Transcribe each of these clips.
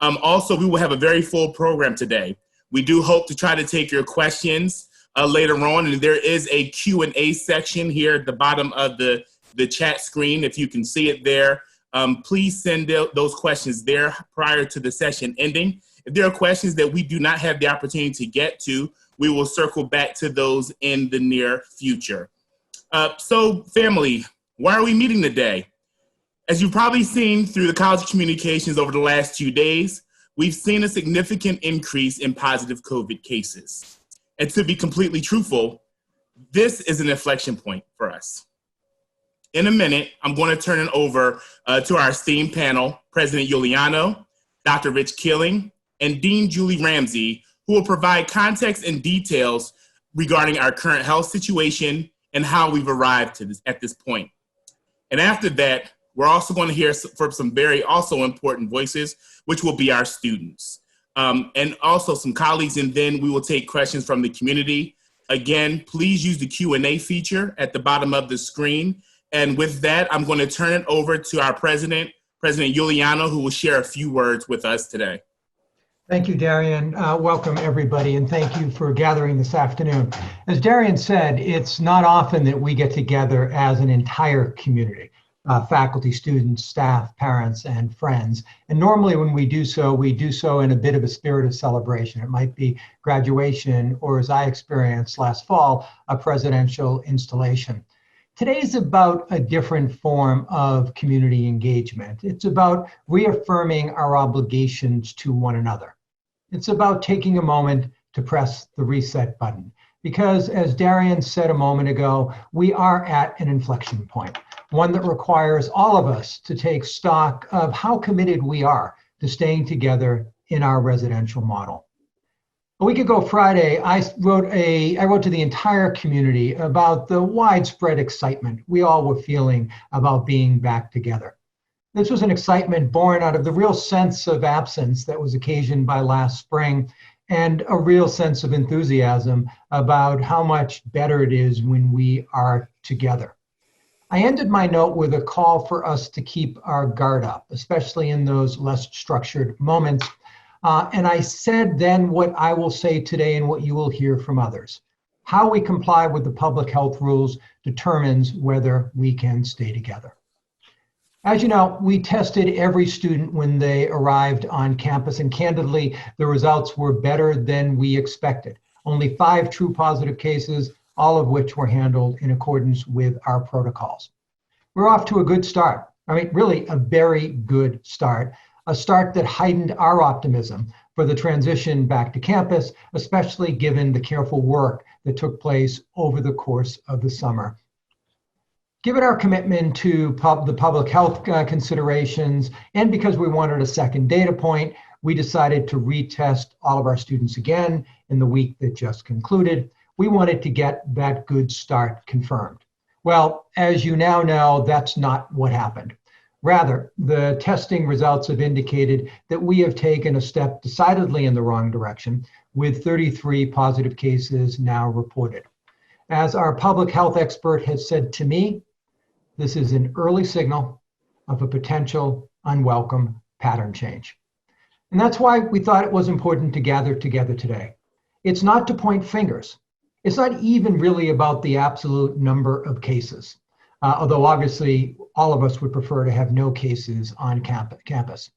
Also, we will have a very full program today. We do hope to try to take your questions later on, and there is a Q&A section here at the bottom of the chat screen, if you can see it there. Please send those questions there prior to the session ending. If there are questions that we do not have the opportunity to get to, we will circle back to those in the near future. So family, why are we meeting today? As you've probably seen through the college communications over the last 2 days, we've seen a significant increase in positive COVID cases. And to be completely truthful, this is an inflection point for us. In a minute, I'm going to turn it over to our esteemed panel, President Giuliano, Dr. Rich Killing, and Dean Julie Ramsey, who will provide context and details regarding our current health situation and how we've arrived at this point. And after that, we're also going to hear from some very also important voices, which will be our students, and also some colleagues, and then we will take questions from the community. Again, please use the Q&A feature at the bottom of the screen. And with that, I'm going to turn it over to our President Giuliano, who will share a few words with us today. Thank you, Darian. Welcome, everybody, and thank you for gathering this afternoon. As Darian said, it's not often that we get together as an entire community, faculty, students, staff, parents, and friends. And normally when we do so in a bit of a spirit of celebration. It might be graduation, or as I experienced last fall, a presidential installation. Today is about a different form of community engagement. It's about reaffirming our obligations to one another. It's about taking a moment to press the reset button. Because as Darian said a moment ago, we are at an inflection point, one that requires all of us to take stock of how committed we are to staying together in our residential model. A week ago Friday, I wrote to the entire community about the widespread excitement we all were feeling about being back together. This was an excitement born out of the real sense of absence that was occasioned by last spring, and a real sense of enthusiasm about how much better it is when we are together. I ended my note with a call for us to keep our guard up, especially in those less structured moments. And I said then what I will say today and what you will hear from others. How we comply with the public health rules determines whether we can stay together. As you know, we tested every student when they arrived on campus, and candidly, the results were better than we expected. Only 5 true positive cases, all of which were handled in accordance with our protocols. We're off to a good start. I mean, really a very good start. A start that heightened our optimism for the transition back to campus, especially given the careful work that took place over the course of the summer. Given our commitment to the public health considerations, and because we wanted a second data point, we decided to retest all of our students again in the week that just concluded. We wanted to get that good start confirmed. Well, as you now know, that's not what happened. Rather, the testing results have indicated that we have taken a step decidedly in the wrong direction, with 33 positive cases now reported. As our public health expert has said to me, this is an early signal of a potential unwelcome pattern change. And that's why we thought it was important to gather together today. It's not to point fingers. It's not even really about the absolute number of cases. Although obviously all of us would prefer to have no cases on campus.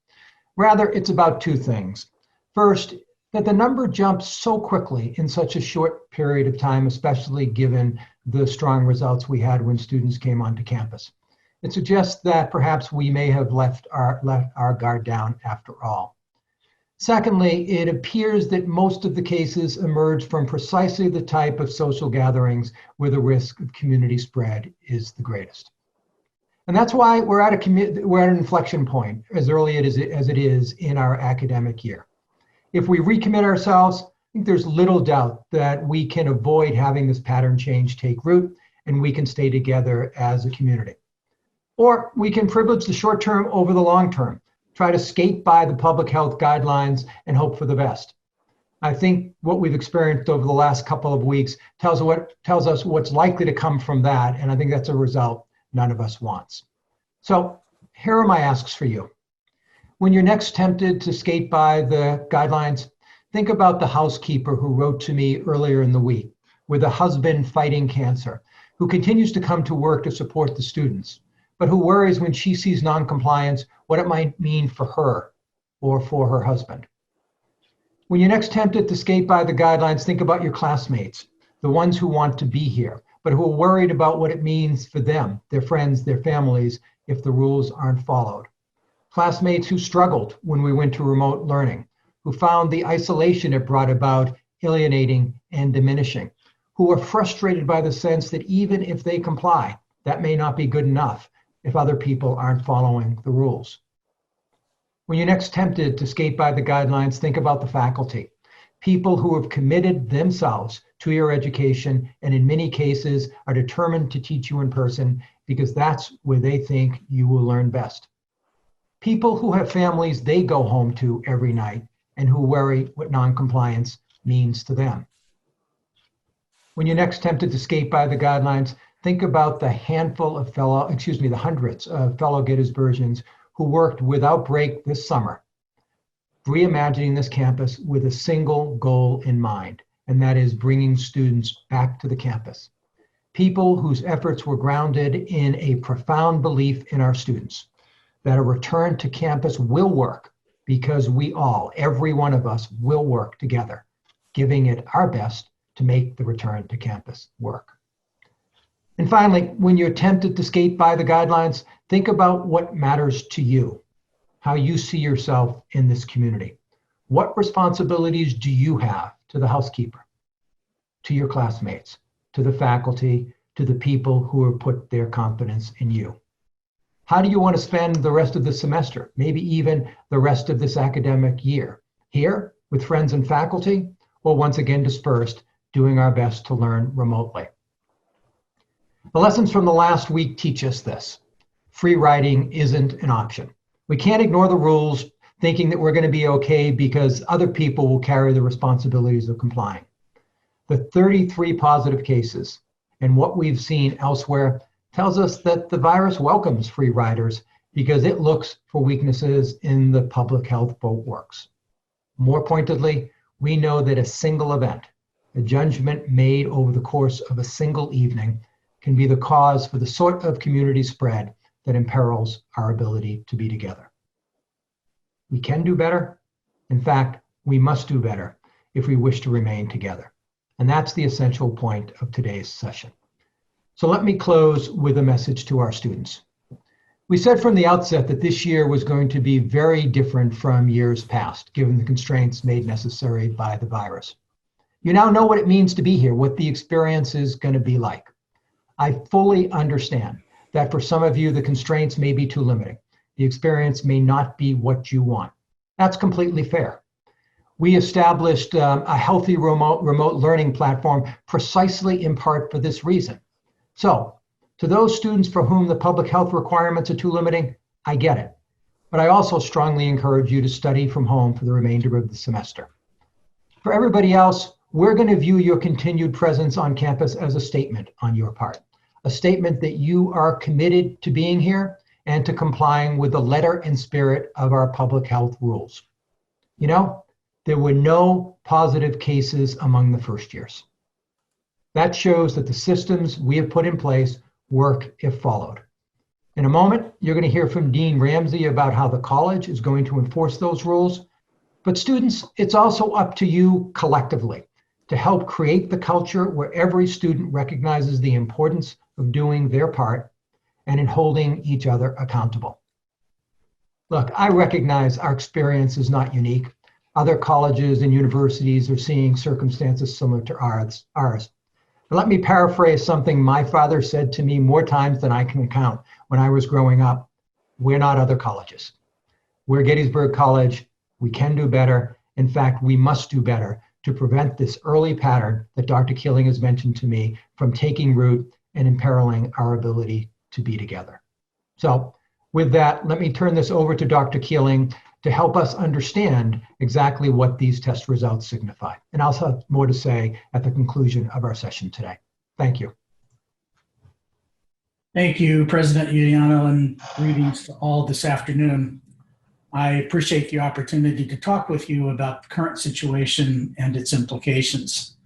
Rather, it's about 2 things. First, that the number jumps so quickly in such a short period of time, especially given the strong results we had when students came onto campus. It suggests that perhaps we may have left our guard down after all. Secondly, it appears that most of the cases emerge from precisely the type of social gatherings where the risk of community spread is the greatest. And that's why we're at an inflection point as early as it is in our academic year. If we recommit ourselves, I think there's little doubt that we can avoid having this pattern change take root, and we can stay together as a community. Or we can privilege the short term over the long term, try to skate by the public health guidelines and hope for the best. I think what we've experienced over the last couple of weeks tells us what's likely to come from that, and I think that's a result none of us wants. So here are my asks for you. When you're next tempted to skate by the guidelines, think about the housekeeper who wrote to me earlier in the week with a husband fighting cancer, who continues to come to work to support the students, but who worries when she sees noncompliance what it might mean for her or for her husband. When you're next tempted to skate by the guidelines, think about your classmates, the ones who want to be here, but who are worried about what it means for them, their friends, their families, if the rules aren't followed. Classmates who struggled when we went to remote learning, who found the isolation it brought about alienating and diminishing, who are frustrated by the sense that even if they comply, that may not be good enough if other people aren't following the rules. When you're next tempted to skate by the guidelines, think about the faculty, people who have committed themselves to your education and in many cases are determined to teach you in person because that's where they think you will learn best. People who have families they go home to every night and who worry what noncompliance means to them. When you're next tempted to skate by the guidelines, think about the hundreds of fellow Gettysburgians who worked without break this summer, reimagining this campus with a single goal in mind, and that is bringing students back to the campus. People whose efforts were grounded in a profound belief in our students, that a return to campus will work because we all, every one of us, will work together, giving it our best to make the return to campus work. And finally, when you're tempted to skate by the guidelines, think about what matters to you, how you see yourself in this community. What responsibilities do you have to the housekeeper, to your classmates, to the faculty, to the people who have put their confidence in you? How do you want to spend the rest of the semester, maybe even the rest of this academic year? Here, with friends and faculty, or once again dispersed, doing our best to learn remotely? The lessons from the last week teach us this. Free riding isn't an option. We can't ignore the rules thinking that we're going to be okay because other people will carry the responsibilities of complying. The 33 positive cases and what we've seen elsewhere tells us that the virus welcomes free riders because it looks for weaknesses in the public health bulwarks. More pointedly, we know that a single event, a judgment made over the course of a single evening, can be the cause for the sort of community spread that imperils our ability to be together. We can do better. In fact, we must do better if we wish to remain together. And that's the essential point of today's session. So let me close with a message to our students. We said from the outset that this year was going to be very different from years past, given the constraints made necessary by the virus. You now know what it means to be here, what the experience is going to be like. I fully understand that for some of you, the constraints may be too limiting. The experience may not be what you want. That's completely fair. We established a healthy remote learning platform precisely in part for this reason. So, to those students for whom the public health requirements are too limiting, I get it. But I also strongly encourage you to study from home for the remainder of the semester. For everybody else, we're going to view your continued presence on campus as a statement on your part, a statement that you are committed to being here and to complying with the letter and spirit of our public health rules. You know, there were no positive cases among the first years. That shows that the systems we have put in place work if followed. In a moment, you're going to hear from Dean Ramsey about how the college is going to enforce those rules. But students, it's also up to you collectively to help create the culture where every student recognizes the importance of doing their part and in holding each other accountable. Look, I recognize our experience is not unique. Other colleges and universities are seeing circumstances similar to ours. But let me paraphrase something my father said to me more times than I can count when I was growing up. We're not other colleges. We're Gettysburg College. We can do better. In fact, we must do better to prevent this early pattern that Dr. Keeling has mentioned to me from taking root and imperiling our ability to be together. So with that, let me turn this over to Dr. Keeling to help us understand exactly what these test results signify. And I'll have more to say at the conclusion of our session today. Thank you. Thank you, President Giuliano, and greetings to all this afternoon. I appreciate the opportunity to talk with you about the current situation and its implications.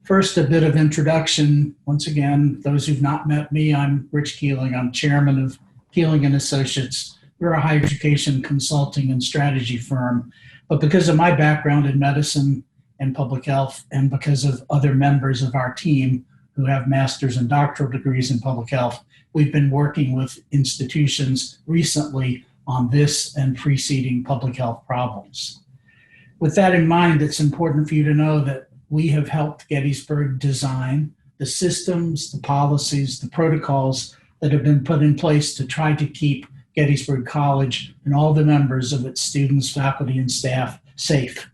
First, a bit of introduction. Once again, those who've not met me, I'm Rich Keeling. I'm chairman of Keeling & Associates. We're a higher education consulting and strategy firm. But because of my background in medicine and public health, and because of other members of our team who have master's and doctoral degrees in public health, we've been working with institutions recently on this and preceding public health problems. With that in mind, it's important for you to know that we have helped Gettysburg design the systems, the policies, the protocols that have been put in place to try to keep Gettysburg College and all the members of its students, faculty, and staff safe.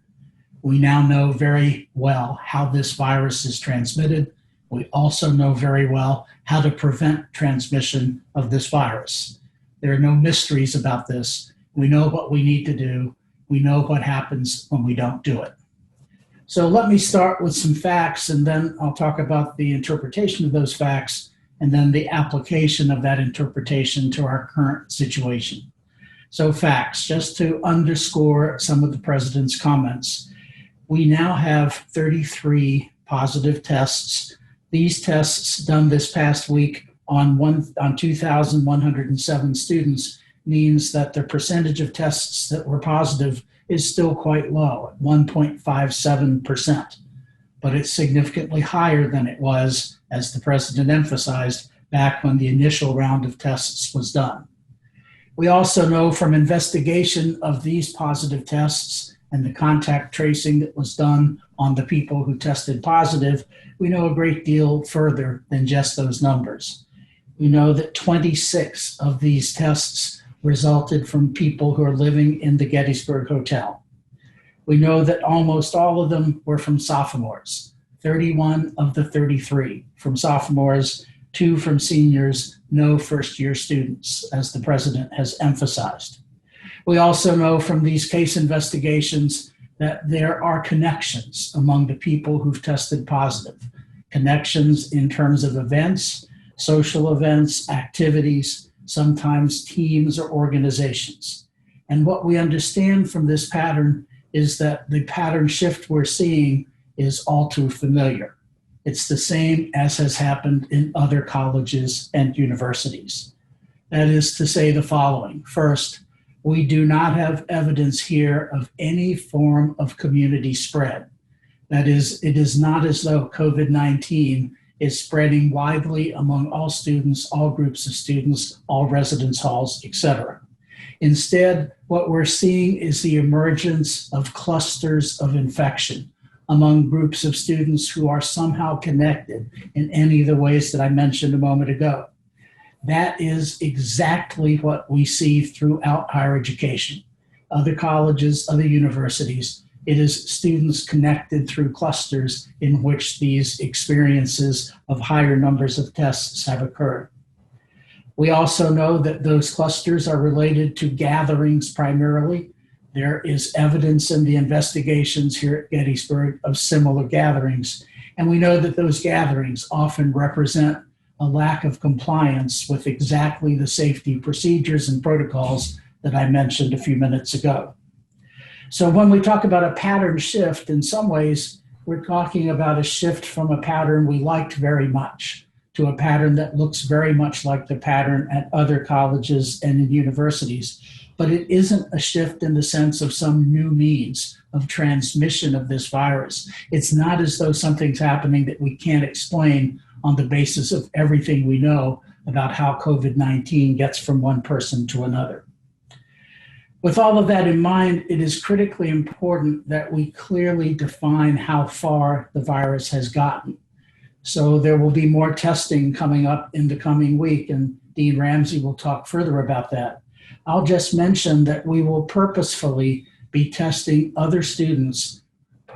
We now know very well how this virus is transmitted. We also know very well how to prevent transmission of this virus. There are no mysteries about this. We know what we need to do. We know what happens when we don't do it. So let me start with some facts, and then I'll talk about the interpretation of those facts, and then the application of that interpretation to our current situation. So facts, just to underscore some of the president's comments. We now have 33 positive tests. These tests done this past week on 2,107 students means that the percentage of tests that were positive is still quite low at 1.57%, but it's significantly higher than it was, as the president emphasized, back when the initial round of tests was done. We also know from investigation of these positive tests and the contact tracing that was done on the people who tested positive, we know a great deal further than just those numbers. We know that 26 of these tests resulted from people who are living in the Gettysburg Hotel. We know that almost all of them were from sophomores, 31 of the 33 from sophomores, 2 from seniors, no first-year students, as the president has emphasized. We also know from these case investigations that there are connections among the people who've tested positive, connections in terms of events, social events, activities, sometimes teams or organizations. And what we understand from this pattern is that the pattern shift we're seeing is all too familiar. It's the same as has happened in other colleges and universities. That is to say the following. First, we do not have evidence here of any form of community spread. That is, it is not as though COVID-19 is spreading widely among all students, all groups of students, all residence halls, etc. Instead, what we're seeing is the emergence of clusters of infection among groups of students who are somehow connected in any of the ways that I mentioned a moment ago. That is exactly what we see throughout higher education. Other colleges, other universities, it is students connected through clusters in which these experiences of higher numbers of tests have occurred. We also know that those clusters are related to gatherings primarily. There is evidence in the investigations here at Gettysburg of similar gatherings, and we know that those gatherings often represent a lack of compliance with exactly the safety procedures and protocols that I mentioned a few minutes ago. So when we talk about a pattern shift, in some ways, we're talking about a shift from a pattern we liked very much to a pattern that looks very much like the pattern at other colleges and in universities. But it isn't a shift in the sense of some new means of transmission of this virus. It's not as though something's happening that we can't explain on the basis of everything we know about how COVID-19 gets from one person to another. With all of that in mind, it is critically important that we clearly define how far the virus has gotten. So there will be more testing coming up in the coming week, and Dean Ramsey will talk further about that. I'll just mention that we will purposefully be testing other students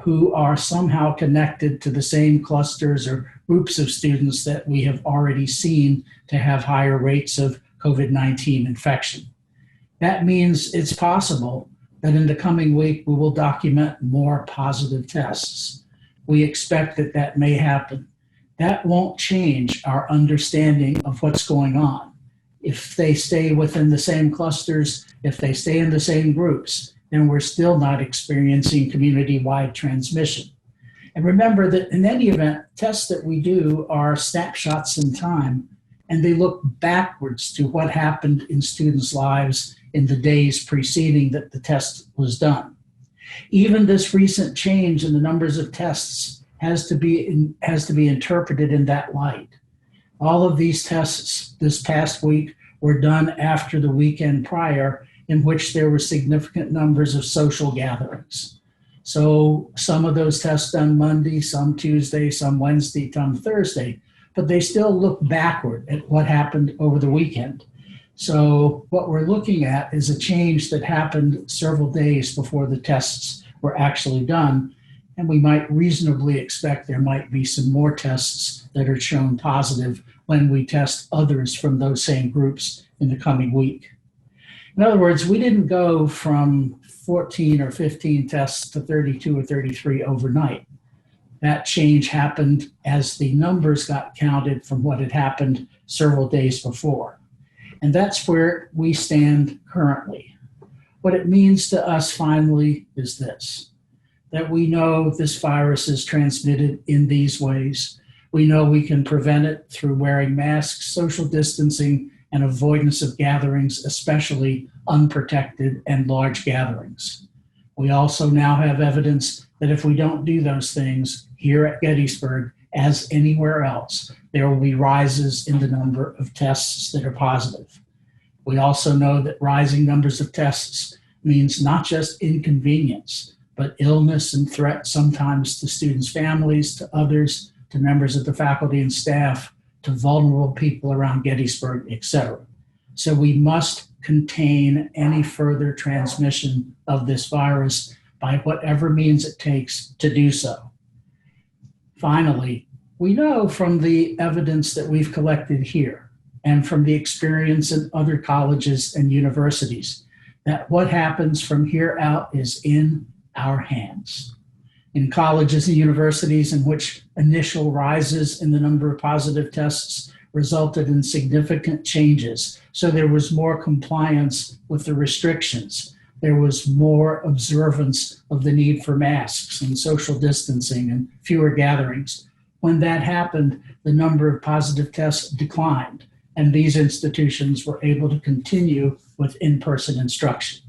who are somehow connected to the same clusters or groups of students that we have already seen to have higher rates of COVID-19 infection. That means it's possible that in the coming week we will document more positive tests. We expect that that may happen. That won't change our understanding of what's going on. if they stay within the same clusters, if they stay in the same groups, then we're still not experiencing community-wide transmission. And remember that in any event, tests that we do are snapshots in time, and they look backwards to what happened in students' lives in the days preceding that the test was done. Even this recent change in the numbers of tests has to be interpreted in that light. All of these tests this past week were done after the weekend prior, in which there were significant numbers of social gatherings. So some of those tests done Monday, some Tuesday, some Wednesday, some Thursday, but they still look backward at what happened over the weekend. So what we're looking at is a change that happened several days before the tests were actually done, and we might reasonably expect there might be some more tests that are shown positive when we test others from those same groups in the coming week. In other words, we didn't go from 14 or 15 tests to 32 or 33 overnight. That change happened as the numbers got counted from what had happened several days before. And that's where we stand currently. What it means to us finally is this, that we know this virus is transmitted in these ways. We know we can prevent it through wearing masks, social distancing, and avoidance of gatherings, especially unprotected and large gatherings. We also now have evidence that if we don't do those things here at Gettysburg, as anywhere else, there will be rises in the number of tests that are positive. We also know that rising numbers of tests means not just inconvenience, but illness and threat sometimes to students' families, to others, to members of the faculty and staff, to vulnerable people around Gettysburg, etc. So we must contain any further transmission of this virus by whatever means it takes to do so. Finally, we know from the evidence that we've collected here and from the experience in other colleges and universities that what happens from here out is in our hands. In colleges and universities in which initial rises in the number of positive tests resulted in significant changes. So there was more compliance with the restrictions. There was more observance of the need for masks and social distancing and fewer gatherings. When that happened, the number of positive tests declined, and these institutions were able to continue with in-person instruction.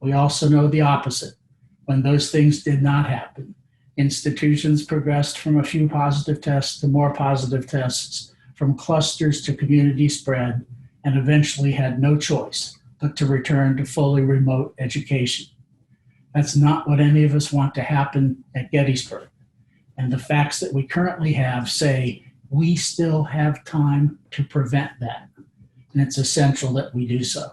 We also know the opposite. When those things did not happen, institutions progressed from a few positive tests to more positive tests, from clusters to community spread, and eventually had no choice but to return to fully remote education. That's not what any of us want to happen at Gettysburg. And the facts that we currently have say we still have time to prevent that. And it's essential that we do so.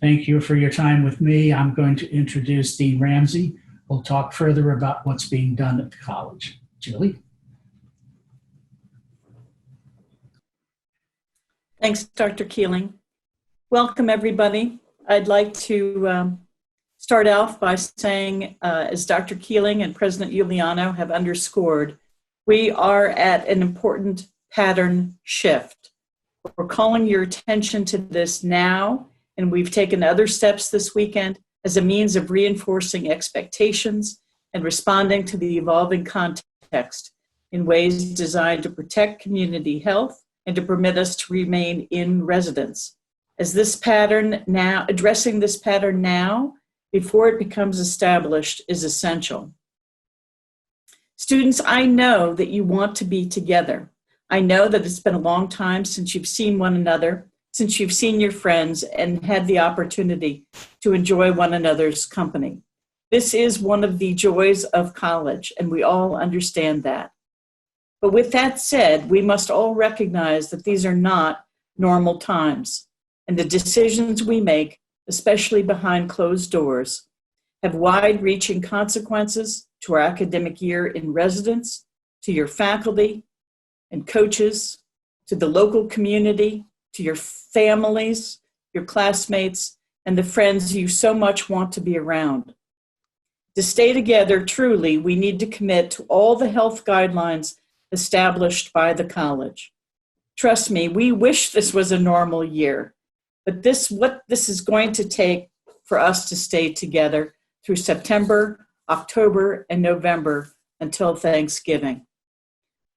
Thank you for your time with me. I'm going to introduce Dean Ramsey. We'll talk further about what's being done at the college. Julie? Thanks, Dr. Keeling. Welcome, everybody. I'd like to start off by saying, as Dr. Keeling and President Giuliano have underscored, we are at an important pattern shift. We're calling your attention to this now, and we've taken other steps this weekend as a means of reinforcing expectations and responding to the evolving context in ways designed to protect community health and to permit us to remain in residence. As this pattern now, addressing this pattern now before it becomes established is essential. Students, I know that you want to be together. I know that it's been a long time since you've seen one another, since you've seen your friends and had the opportunity to enjoy one another's company. This is one of the joys of college, and we all understand that. But with that said, we must all recognize that these are not normal times, and the decisions we make, especially behind closed doors, have wide-reaching consequences to our academic year in residence, to your faculty and coaches, to the local community, to your families, your classmates, and the friends you so much want to be around. To stay together, truly, we need to commit to all the health guidelines established by the college. Trust me, we wish this was a normal year, but what this is going to take for us to stay together through September, October, and November until Thanksgiving.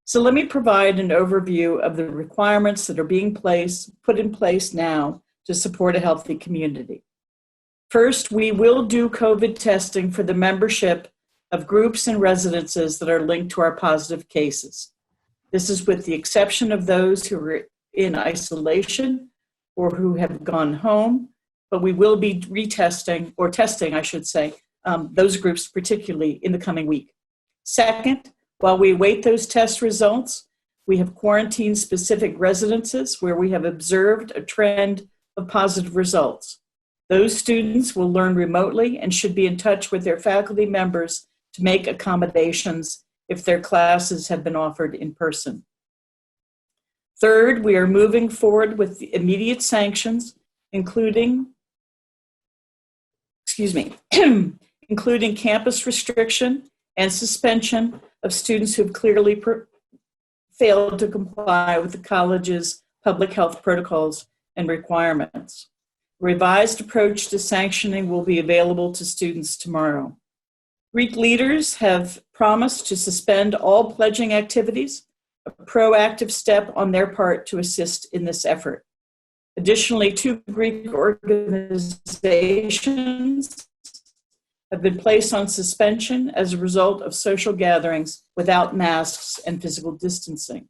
So let me provide an overview of the requirements that are being put in place now to support a healthy community. First, we will do COVID testing for the membership of groups and residences that are linked to our positive cases. This is with the exception of those who are in isolation or who have gone home, but we will be retesting, or testing, I should say, those groups particularly in the coming week. Second, while we await those test results, we have quarantined specific residences where we have observed a trend of positive results. Those students will learn remotely and should be in touch with their faculty members to make accommodations if their classes have been offered in person. Third, we are moving forward with the immediate sanctions, including campus restriction and suspension of students who have clearly failed to comply with the college's public health protocols and requirements. A revised approach to sanctioning will be available to students tomorrow. Greek leaders have promised to suspend all pledging activities, a proactive step on their part to assist in this effort. Additionally, 2 Greek organizations have been placed on suspension as a result of social gatherings without masks and physical distancing.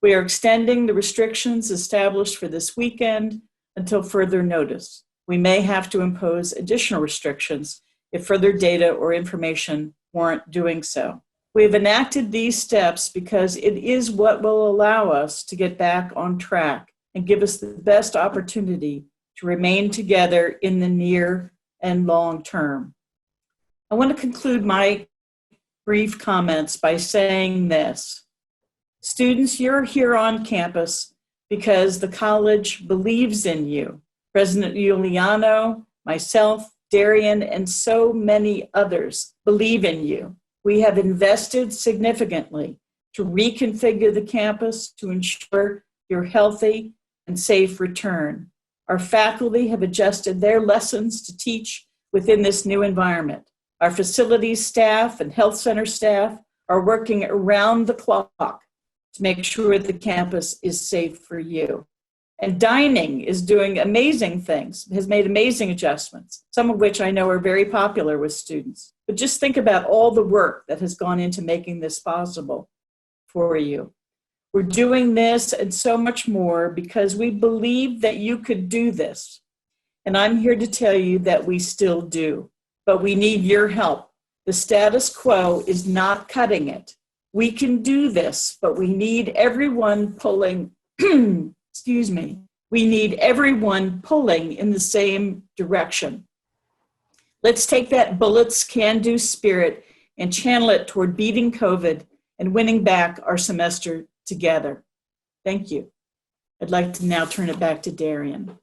We are extending the restrictions established for this weekend until further notice. We may have to impose additional restrictions if further data or information warrant doing so. We have enacted these steps because it is what will allow us to get back on track and give us the best opportunity to remain together in the near and long term. I want to conclude my brief comments by saying this. Students, you're here on campus because the college believes in you. President Giuliano, myself, Darian, and so many others believe in you. We have invested significantly to reconfigure the campus to ensure your healthy and safe return. Our faculty have adjusted their lessons to teach within this new environment. Our facilities staff and health center staff are working around the clock to make sure the campus is safe for you. And dining is doing amazing things, has made amazing adjustments, some of which I know are very popular with students. But just think about all the work that has gone into making this possible for you. We're doing this and so much more because we believe that you could do this. And I'm here to tell you that we still do, but we need your help. The status quo is not cutting it. We can do this, but we need everyone pulling, we need everyone pulling in the same direction. Let's take that bullets can do spirit and channel it toward beating COVID and winning back our semester together. Thank you. I'd like to now turn it back to Darian.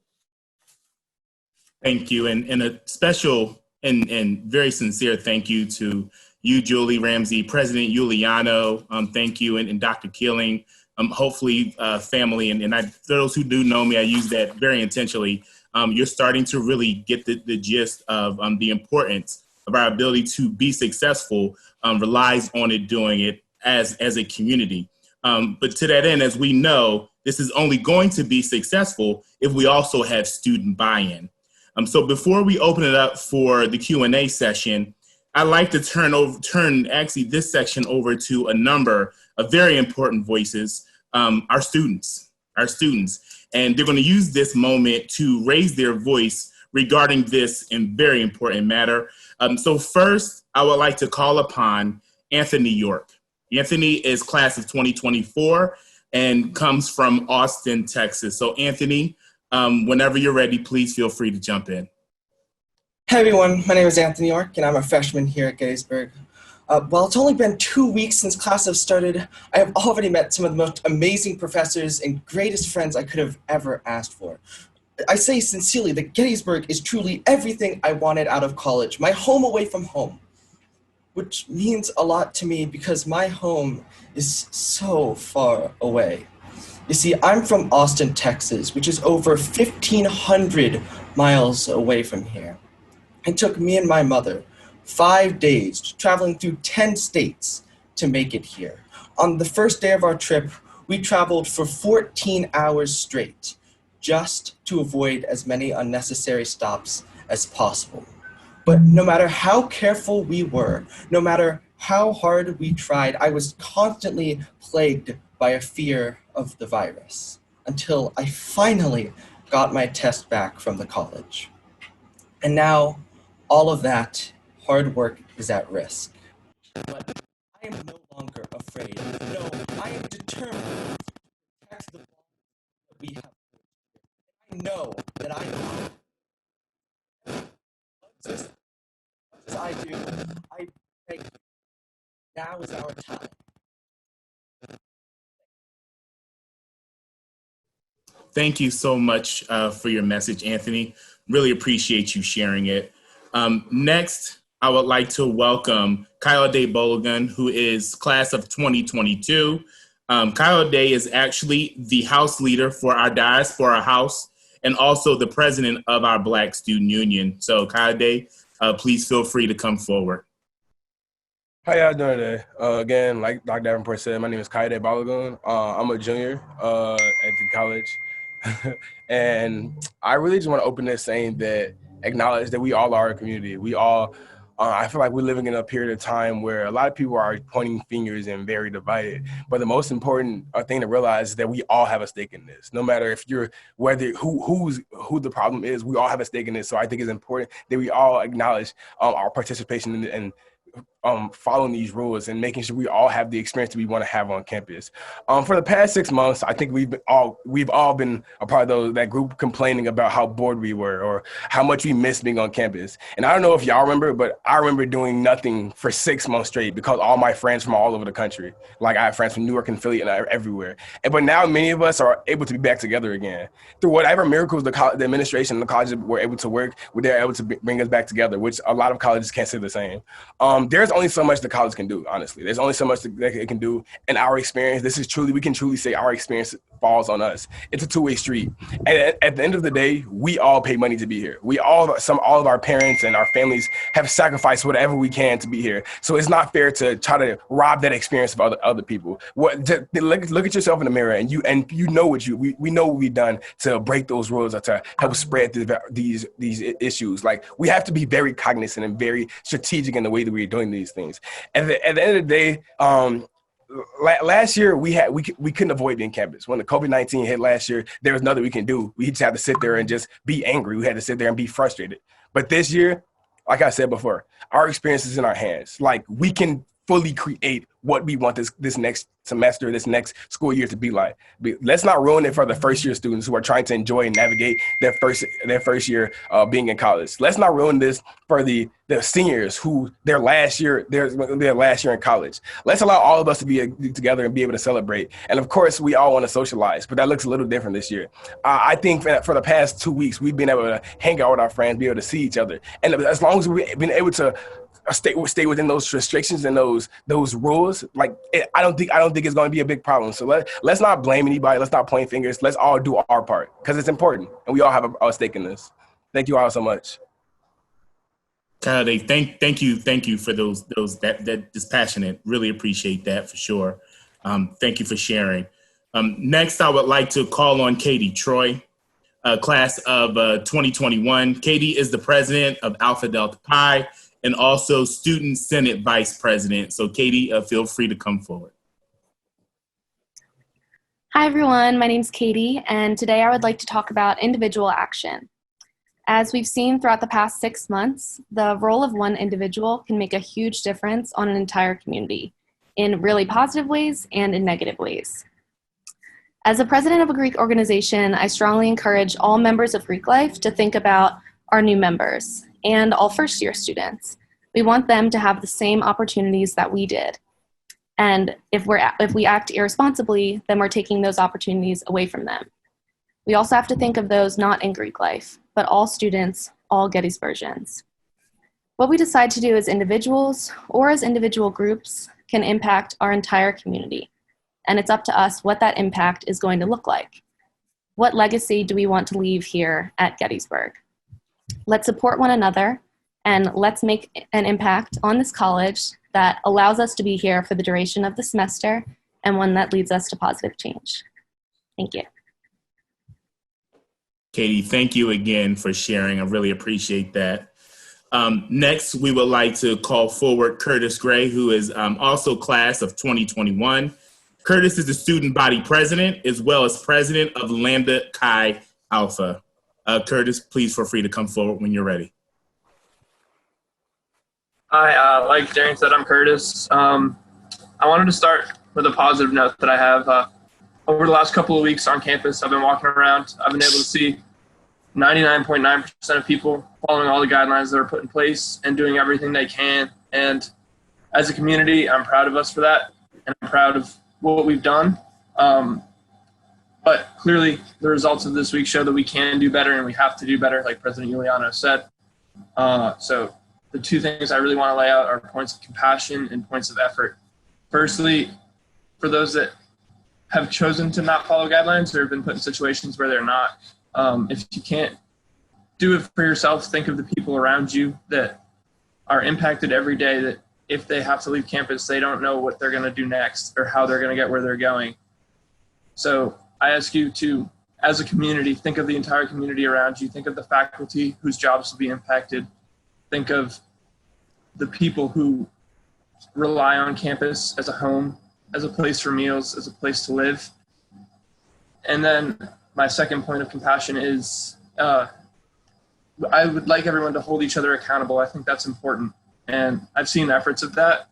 Thank you, and a special and very sincere thank you to you, Julie Ramsey, President Giuliano. Thank you, and Dr. Keeling. Hopefully, family, and those who do know me, I use that very intentionally. You're starting to really get the gist of the importance of our ability to be successful relies on it doing it as a community. But to that end, as we know, this is only going to be successful if we also have student buy-in. So before we open it up for the Q&A session, I'd like to turn actually this section over to a number of very important voices, our students. And they're going to use this moment to raise their voice regarding this very important matter. So first, I would like to call upon Anthony York. Anthony is class of 2024 and comes from Austin, Texas. So Anthony, whenever you're ready, please feel free to jump in. Hey everyone, my name is Anthony York and I'm a freshman here at Gettysburg. While it's only been 2 weeks since class has started, I have already met some of the most amazing professors and greatest friends I could have ever asked for. I say sincerely that Gettysburg is truly everything I wanted out of college, my home away from home, which means a lot to me because my home is so far away. You see, I'm from Austin, Texas, which is over 1,500 miles away from here. It took me and my mother 5 days traveling through 10 states to make it here. On the first day of our trip, we traveled for 14 hours straight, just to avoid as many unnecessary stops as possible. But no matter how careful we were, no matter how hard we tried, I was constantly plagued by a fear of the virus until I finally got my test back from the college. And now, all of that hard work is at risk. But I am no longer afraid. No, I am determined to protect the bond that we have. I know that I am. Just as I do, I beg you, now is our time. Thank you so much for your message, Anthony. Really appreciate you sharing it. Next, I would like to welcome Kayode Bologun, who is class of 2022. Kayode is actually the house leader for our Diaspora House and also the president of our Black Student Union. So Kayode, please feel free to come forward. How y'all doing today? Again, like Dr. Davenport said, my name is Kayode Balogun. I'm a junior at the college. And I really just want to open this saying that acknowledge that we all are a community. We all, I feel like we're living in a period of time where a lot of people are pointing fingers and very divided. But the most important thing to realize is that we all have a stake in this. No matter if you're, whether who the problem is, we all have a stake in this. So I think it's important that we all acknowledge our participation in following these rules and making sure we all have the experience that we want to have on campus. For the past 6 months, I think we've all been a part of that group complaining about how bored we were or how much we missed being on campus. And I don't know if y'all remember, but I remember doing nothing for 6 months straight because all my friends from all over the country, like I have friends from Newark and Philly and everywhere. But now many of us are able to be back together again. Through whatever miracles the administration and the colleges were able to work, they're able to bring us back together, which a lot of colleges can't say the same. There's only so much the college can do, honestly. There's only so much that it can do. In our experience, we can truly say our experience falls on us. It's a two-way street. And at the end of the day, we all pay money to be here. All of our parents and our families have sacrificed whatever we can to be here. So it's not fair to try to rob that experience of other people. Look at yourself in the mirror and you know we know what we've done to break those rules or to help spread these issues. Like, we have to be very cognizant and very strategic in the way that we're doing these things. At the end of the day, last year we couldn't avoid being campus. When the COVID-19 hit last year, there was nothing we can do. We just had to sit there and just be angry. We had to sit there and be frustrated. But this year, like I said before, our experience is in our hands. Like, we can fully create what we want this next semester, this next school year to be like. Let's not ruin it for the first year students who are trying to enjoy and navigate their first year being in college. Let's not ruin this for the seniors who their last year in college. Let's allow all of us to be together and be able to celebrate. And of course, we all want to socialize, but that looks a little different this year. I think for the past 2 weeks, we've been able to hang out with our friends, be able to see each other. And as long as we've been able to stay within those restrictions and those rules, I don't think it's going to be a big problem. So let's not blame anybody. Let's not point fingers. Let's all do our part because it's important, and we all have a stake in this. Thank you all so much. Kayode, thank you for that dispassionate. Really appreciate that for sure. Thank you for sharing. Next, I would like to call on Katie Troy, class of 2021. Katie is the president of Alpha Delta Pi and also Student Senate Vice President. So Katie, feel free to come forward. Hi everyone, my name's Katie, and today I would like to talk about individual action. As we've seen throughout the past 6 months, the role of one individual can make a huge difference on an entire community in really positive ways and in negative ways. As the president of a Greek organization, I strongly encourage all members of Greek Life to think about our new members and all first-year students. We want them to have the same opportunities that we did. And if we act irresponsibly, then we're taking those opportunities away from them. We also have to think of those not in Greek Life, but all students, all Gettysburgians. What we decide to do as individuals or as individual groups can impact our entire community. and it's up to us what that impact is going to look like. What legacy do we want to leave here at Gettysburg? Let's support one another, and let's make an impact on this college that allows us to be here for the duration of the semester and one that leads us to positive change. Thank you. Katie, thank you again for sharing. I really appreciate that. Next, we would like to call forward Curtis Gray, who is also class of 2021. Curtis is the student body president as well as president of Lambda Chi Alpha. Curtis, please feel free to come forward when you're ready. Hi, like Darren said, I'm Curtis. I wanted to start with a positive note that I have. Over the last couple of weeks on campus, I've been walking around. I've been able to see 99.9% of people following all the guidelines that are put in place and doing everything they can. And as a community, I'm proud of us for that, and I'm proud of what we've done. But clearly, the results of this week show that we can do better and we have to do better, like President Giuliano said. So the two things I really want to lay out are points of compassion and points of effort. Firstly, for those that have chosen to not follow guidelines or have been put in situations where they're not, if you can't do it for yourself, think of the people around you that are impacted every day, that if they have to leave campus, they don't know what they're going to do next or how they're going to get where they're going. So I ask you to, as a community, think of the entire community around you. Think of the faculty whose jobs will be impacted. Think of the people who rely on campus as a home, as a place for meals, as a place to live. And then my second point of compassion is I would like everyone to hold each other accountable. I think that's important. And I've seen efforts of that,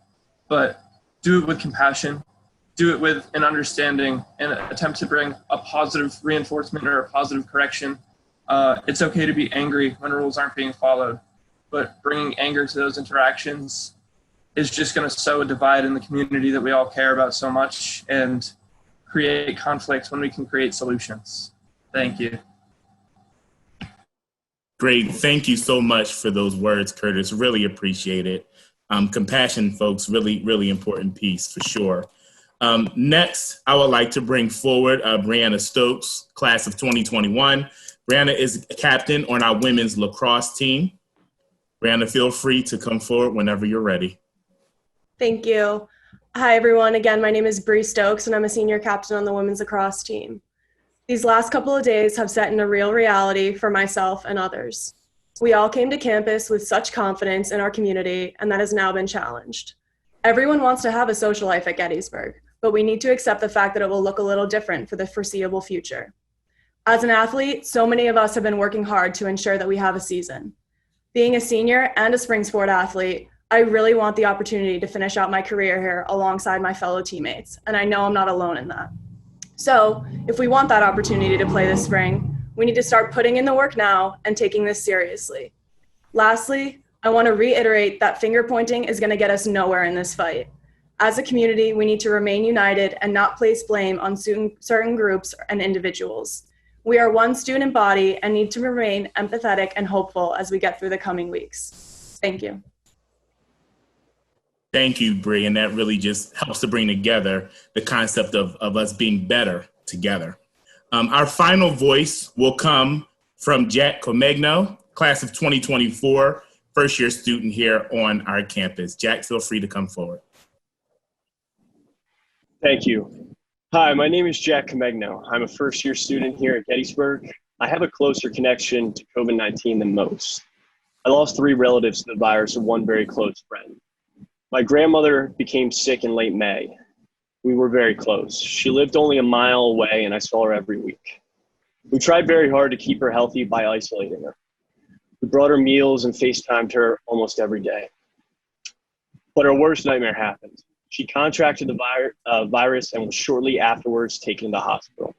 but do it with compassion. Do it with an understanding and attempt to bring a positive reinforcement or a positive correction. It's okay to be angry when rules aren't being followed, but bringing anger to those interactions is just going to sow a divide in the community that we all care about so much and create conflict when we can create solutions. Thank you. Great. Thank you so much for those words, Curtis. Really appreciate it. Compassion, folks, really, really important piece for sure. Next, I would like to bring forward Brianna Stokes, class of 2021. Brianna is captain on our women's lacrosse team. Brianna, feel free to come forward whenever you're ready. Thank you. Hi, everyone. Again, my name is Bree Stokes, and I'm a senior captain on the women's lacrosse team. These last couple of days have set in a real reality for myself and others. We all came to campus with such confidence in our community, and that has now been challenged. Everyone wants to have a social life at Gettysburg, but we need to accept the fact that it will look a little different for the foreseeable future. As an athlete, so many of us have been working hard to ensure that we have a season. Being a senior and a spring sport athlete, I really want the opportunity to finish out my career here alongside my fellow teammates, and I know I'm not alone in that. So, if we want that opportunity to play this spring, we need to start putting in the work now and taking this seriously. Lastly, I want to reiterate that finger pointing is going to get us nowhere in this fight. As a community, we need to remain united and not place blame on certain groups and individuals. We are one student body and need to remain empathetic and hopeful as we get through the coming weeks. Thank you. Thank you, Bree, and that really just helps to bring together the concept of us being better together. Our final voice will come from Jack Comegno, class of 2024, first-year student here on our campus. Jack, feel free to come forward. Thank you. Hi, my name is Jack Comegno. I'm a first-year student here at Gettysburg. I have a closer connection to COVID-19 than most. I lost 3 relatives to the virus and 1 very close friend. My grandmother became sick in late May. We were very close. She lived only a mile away and I saw her every week. We tried very hard to keep her healthy by isolating her. We brought her meals and FaceTimed her almost every day. But her worst nightmare happened. She contracted the virus and was shortly afterwards taken to the hospital.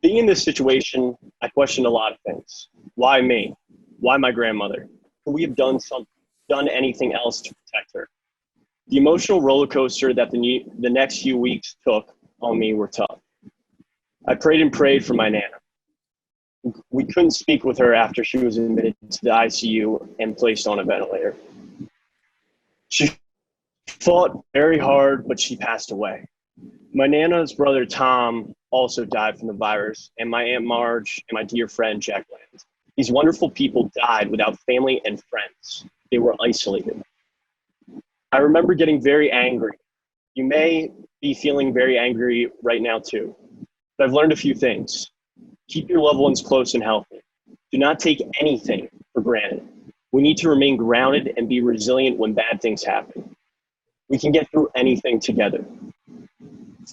Being in this situation, I questioned a lot of things. Why me? Why my grandmother? Could we have done anything else to protect her? The emotional roller coaster that the next few weeks took on me were tough. I prayed and prayed for my Nana. We couldn't speak with her after she was admitted to the ICU and placed on a ventilator. She fought very hard, but she passed away. My Nana's brother Tom also died from the virus, and my Aunt Marge and my dear friend Jack Land. These wonderful people died without family and friends. They were isolated. I remember getting very angry. You may be feeling very angry right now too, but I've learned a few things. Keep your loved ones close and healthy. Do not take anything for granted. We need to remain grounded and be resilient when bad things happen. We can get through anything together.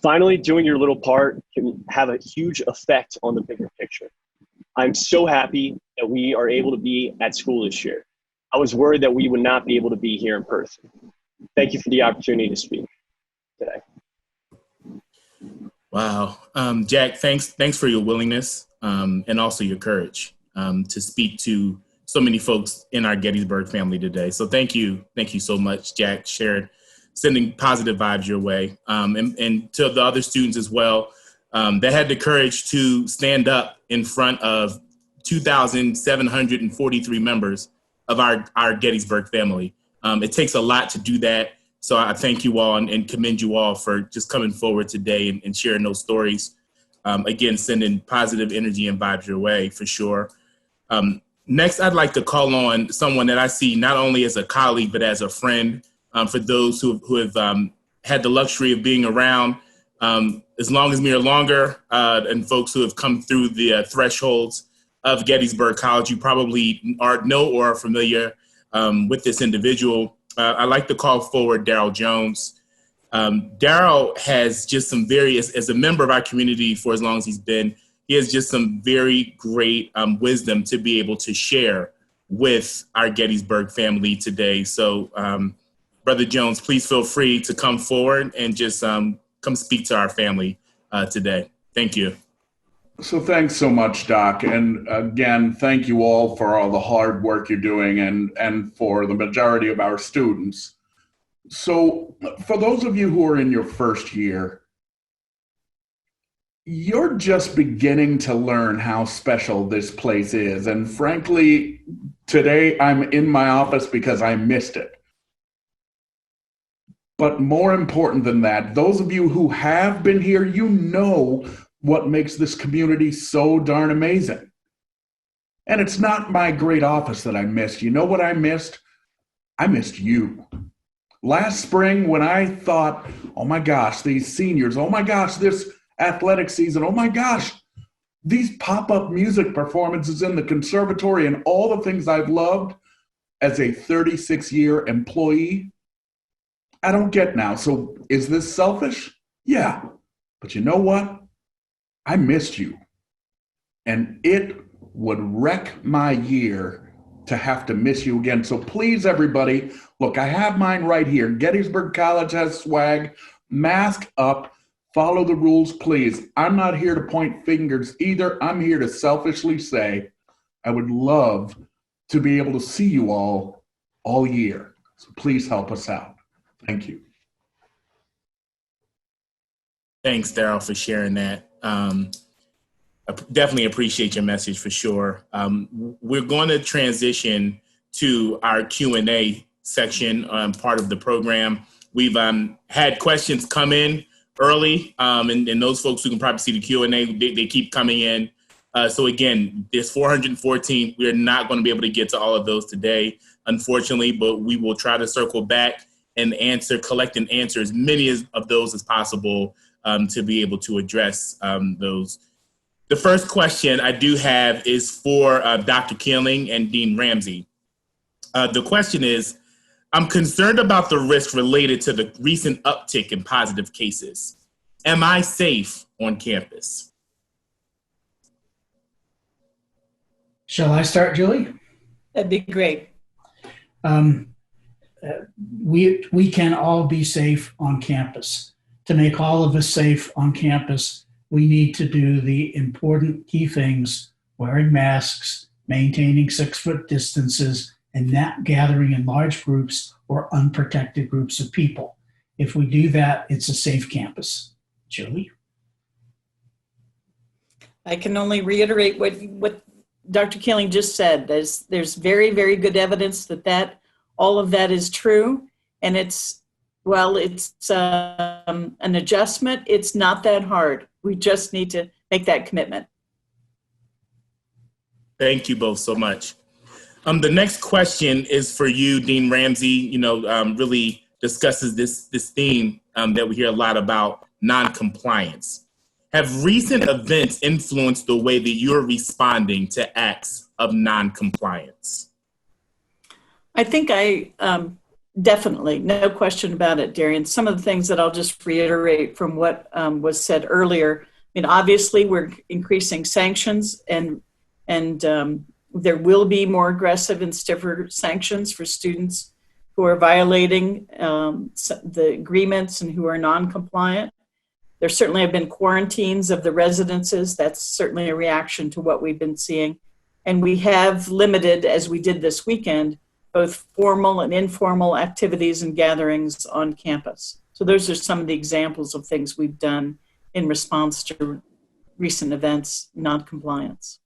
Finally, doing your little part can have a huge effect on the bigger picture. I'm so happy that we are able to be at school this year. I was worried that we would not be able to be here in person. Thank you for the opportunity to speak today. Wow. Jack, thanks for your willingness and also your courage to speak to so many folks in our Gettysburg family today. So thank you so much, Jack, sending positive vibes your way. And to the other students as well that had the courage to stand up in front of 2,743 members of our Gettysburg family. It takes a lot to do that. So I thank you all and commend you all for just coming forward today and sharing those stories. Again, sending positive energy and vibes your way for sure. Next, I'd like to call on someone that I see not only as a colleague, but as a friend. For those who have had the luxury of being around as long as me or longer, and folks who have come through the thresholds of Gettysburg College, you probably know or are familiar with this individual. I'd like to call forward Daryl Jones. Daryl has just some as a member of our community for as long as he's been, he has just some very great wisdom to be able to share with our Gettysburg family today. So, Brother Jones, please feel free to come forward and just come speak to our family today. Thank you. So thanks so much, Doc. And again, thank you all for all the hard work you're doing and for the majority of our students. So for those of you who are in your first year, you're just beginning to learn how special this place is. And frankly, today I'm in my office because I missed it. But more important than that, those of you who have been here, you know what makes this community so darn amazing. And it's not my great office that I missed. You know what I missed? I missed you. Last spring when I thought, oh my gosh, these seniors, oh my gosh, this athletic season, oh my gosh, these pop-up music performances in the conservatory and all the things I've loved as a 36-year employee, I don't get now. So is this selfish? Yeah. But you know what? I missed you. And it would wreck my year to have to miss you again. So please, everybody, look, I have mine right here. Gettysburg College has swag. Mask up. Follow the rules, please. I'm not here to point fingers either. I'm here to selfishly say I would love to be able to see you all year. So please help us out. Thank you. Thanks, Daryl, for sharing that. I definitely appreciate your message for sure. We're going to transition to our Q&A section, part of the program. We've had questions come in early, and those folks who can probably see the Q&A, they keep coming in. So again, there's 414. We're not going to be able to get to all of those today, unfortunately, but we will try to circle back and collect and answer as many of those as possible to be able to address those. The first question I do have is for Dr. Keeling and Dean Ramsey. The question is, I'm concerned about the risk related to the recent uptick in positive cases. Am I safe on campus? Shall I start, Julie? That'd be great. We can all be safe on campus. To make all of us safe on campus, we need to do the important key things: wearing masks, maintaining 6-foot distances, and not gathering in large groups or unprotected groups of people. If we do that, it's a safe campus. Julie? I can only reiterate what Dr. Keeling just said. There's very, very good evidence that all of that is true, and it's Well, it's an adjustment. It's not that hard. We just need to make that commitment. Thank you both so much. The next question is for you, Dean Ramsey. Really discusses this theme that we hear a lot about, non-compliance. Have recent events influenced the way that you're responding to acts of non-compliance? I think definitely, no question about it, Darian. Some of the things that I'll just reiterate from what was said earlier. I mean, obviously, we're increasing sanctions, and there will be more aggressive and stiffer sanctions for students who are violating the agreements and who are non-compliant. There certainly have been quarantines of the residences. That's certainly a reaction to what we've been seeing. And we have limited, as we did this weekend, both formal and informal activities and gatherings on campus. So those are some of the examples of things we've done in response to recent events, non-compliance.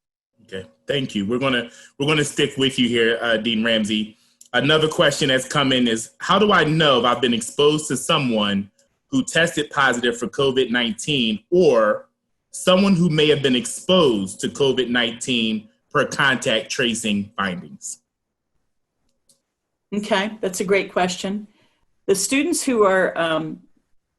Okay, thank you. We're gonna stick with you here, Dean Ramsey. Another question that's come in is, how do I know if I've been exposed to someone who tested positive for COVID-19 or someone who may have been exposed to COVID-19 per contact tracing findings? Okay, that's a great question. The students who are,